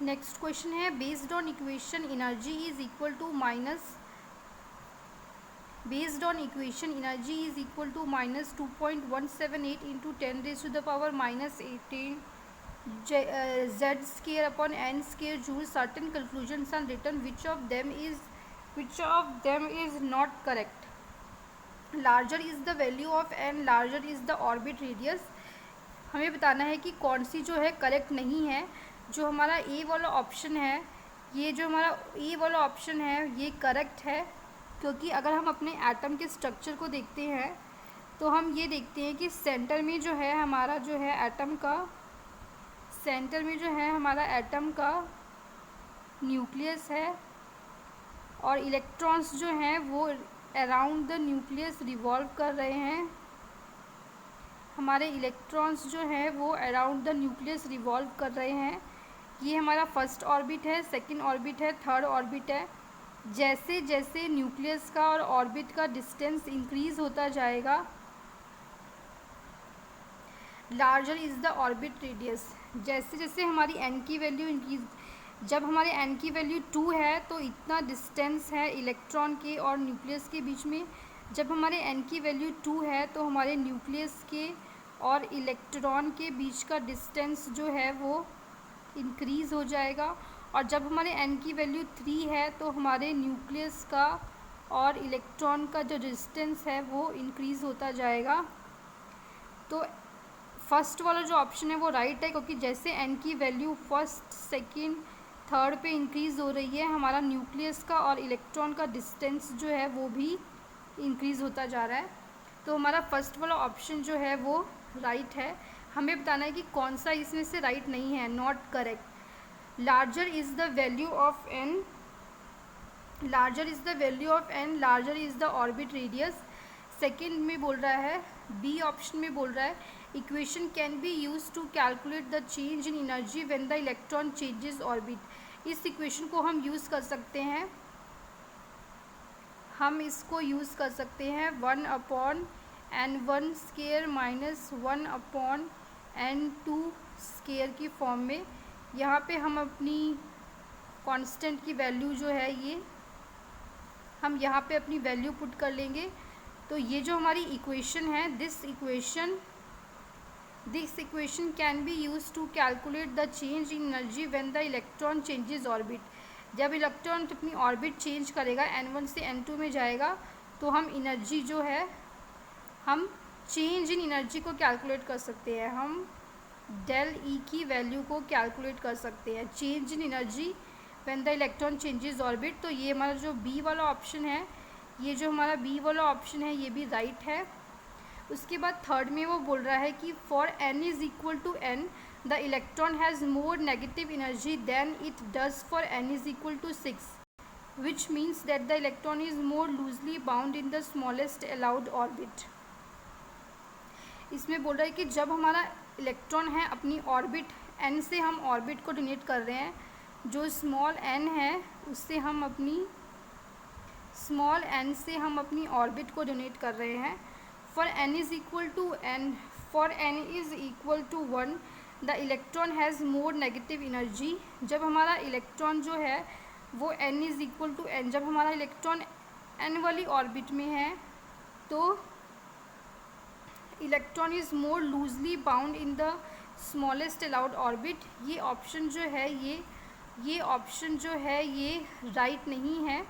Next question है based on equation energy is equal to minus based on equation energy is equal to minus 2.178 into 10 raised to the power minus 18 z square upon n square joule. Certain conclusions are written. Which of them is not correct? Larger is the value of n, larger is the orbit radius. हमें बताना है कि कौन सी जो है correct नहीं है. जो हमारा ए वाला ऑप्शन है, ये जो हमारा ए वाला ऑप्शन है ये करेक्ट है, क्योंकि अगर हम अपने एटम के स्ट्रक्चर को देखते हैं तो हम ये देखते हैं कि सेंटर में जो है हमारा जो है एटम का, सेंटर में जो है हमारा एटम का न्यूक्लियस है और इलेक्ट्रॉन्स जो हैं वो अराउंड द न्यूक्लियस रिवॉल्व कर रहे हैं. हमारे इलेक्ट्रॉन्स जो हैं वो अराउंड द न्यूक्लियस रिवॉल्व कर रहे हैं. ये हमारा फर्स्ट ऑर्बिट है, सेकंड ऑर्बिट है, थर्ड ऑर्बिट है. जैसे जैसे न्यूक्लियस का और ऑर्बिट का डिस्टेंस इंक्रीज होता जाएगा, larger is the orbit radius. जैसे जैसे हमारी एन की वैल्यू इंक्रीज, जब हमारे एन की वैल्यू 2 है तो इतना डिस्टेंस है इलेक्ट्रॉन के और न्यूक्लियस के बीच में. जब हमारे एन की वैल्यू 2 है तो हमारे न्यूक्लियस के और इलेक्ट्रॉन के बीच का डिस्टेंस जो है वो इंक्रीज़ हो जाएगा. और जब हमारे एन की वैल्यू 3 है तो हमारे न्यूक्लियस का और इलेक्ट्रॉन का जो डिस्टेंस है वो इंक्रीज़ होता जाएगा. तो फर्स्ट वाला जो ऑप्शन है वो राइट है, क्योंकि जैसे एन की वैल्यू फर्स्ट, सेकंड, थर्ड पे इंक्रीज़ हो रही है, हमारा न्यूक्लियस का और इलेक्ट्रॉन का डिस्टेंस जो है वो भी इंक्रीज़ होता जा रहा है. तो हमारा फर्स्ट वाला ऑप्शन जो है वो राइट है. हमें बताना है कि कौन सा इसमें से राइट नहीं है, not correct. Larger is the value of n, larger is the value of n, larger is the orbit radius. Second में बोल रहा है, बी ऑप्शन में बोल रहा है equation can be use to calculate the change in energy when the electron changes orbit. इस equation को हम यूज़ कर सकते हैं, हम इसको यूज़ कर सकते हैं 1/n1 square minus 1/n2 square की फॉर्म में. यहाँ पे हम अपनी कांस्टेंट की वैल्यू जो है ये हम यहाँ पे अपनी वैल्यू पुट कर लेंगे. तो ये जो हमारी इक्वेशन है, this equation can be use to calculate the change in energy when the electron changes orbit. जब इलेक्ट्रॉन अपनी ऑर्बिट चेंज करेगा, n1 से n2 में जाएगा, तो हम एनर्जी जो है, हम चेंज इन एनर्जी को कैलकुलेट कर सकते हैं. हम डेल ई की वैल्यू को कैलकुलेट कर सकते हैं, change in energy when the electron changes orbit. तो ये हमारा जो बी वाला ऑप्शन है, ये जो हमारा बी वाला ऑप्शन है ये भी राइट है. उसके बाद थर्ड में वो बोल रहा है कि for n is equal to n the electron has more negative energy than it does for n is equal to 6, which means that the electron is more loosely bound in the smallest allowed orbit. इसमें बोल रहा है कि जब हमारा electron है अपनी orbit n से, हम ऑर्बिट को डोनेट कर रहे हैं, जो स्मॉल n है उससे हम अपनी स्मॉल n से हम अपनी ऑर्बिट को डोनेट कर रहे हैं. For n is equal to n, for n is equal to 1 the electron has more negative energy. जब हमारा इलेक्ट्रॉन जो है वो n is equal to n, जब हमारा इलेक्ट्रॉन n वाली ऑर्बिट में है तो electron is more loosely bound in the smallest allowed orbit. ये ऑप्शन जो है ये ऑप्शन जो है ये राइट नहीं है,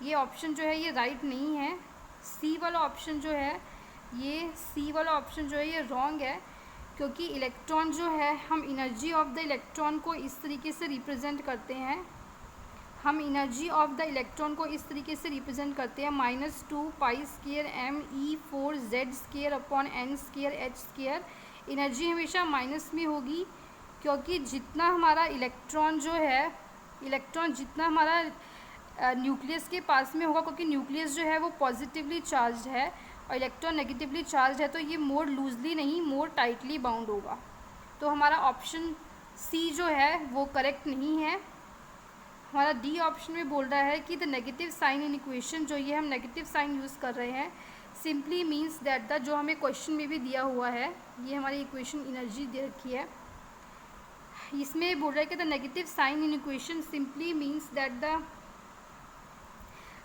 ये ऑप्शन जो है ये राइट नहीं है. सी वाला ऑप्शन जो है, ये सी वाला ऑप्शन जो है ये रॉन्ग है, क्योंकि इलेक्ट्रॉन जो है, हम एनर्जी ऑफ द इलेक्ट्रॉन को इस तरीके से रिप्रेजेंट करते हैं, हम एनर्जी ऑफ द इलेक्ट्रॉन को इस तरीके से रिप्रेजेंट करते हैं -2 pi square me4z square upon n square h square. Energy हमेशा माइनस में होगी, क्योंकि जितना हमारा इलेक्ट्रॉन जो है, इलेक्ट्रॉन जितना हमारा न्यूक्लियस के पास में होगा, क्योंकि न्यूक्लियस जो है वो पॉजिटिवली चार्ज है और इलेक्ट्रॉन नेगेटिवली चार्ज है, तो ये मोर लूजली नहीं, मोर टाइटली बाउंड होगा. तो हमारा ऑप्शन सी जो है वो करेक्ट नहीं है. हमारा डी ऑप्शन में बोल रहा है कि the negative sign in equation, जो ये हम नेगेटिव साइन यूज़ कर रहे हैं, सिंपली मीन्स दैट द, जो हमें क्वेश्चन में भी दिया हुआ है, ये हमारी इक्वेशन एनर्जी दे रखी है, इसमें बोल रहा है कि the negative sign in equation simply means that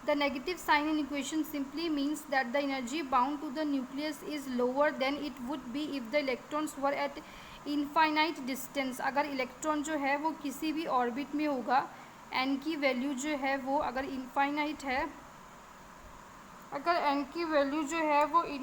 the negative sign in equation simply means that the energy bound to the nucleus is lower than it would be if the electrons were at infinite distance। अगर electron जो है वो किसी भी orbit में होगा, n की value जो है वो अगर इनफाइनाइट है, अगर n की वैल्यू जो है वो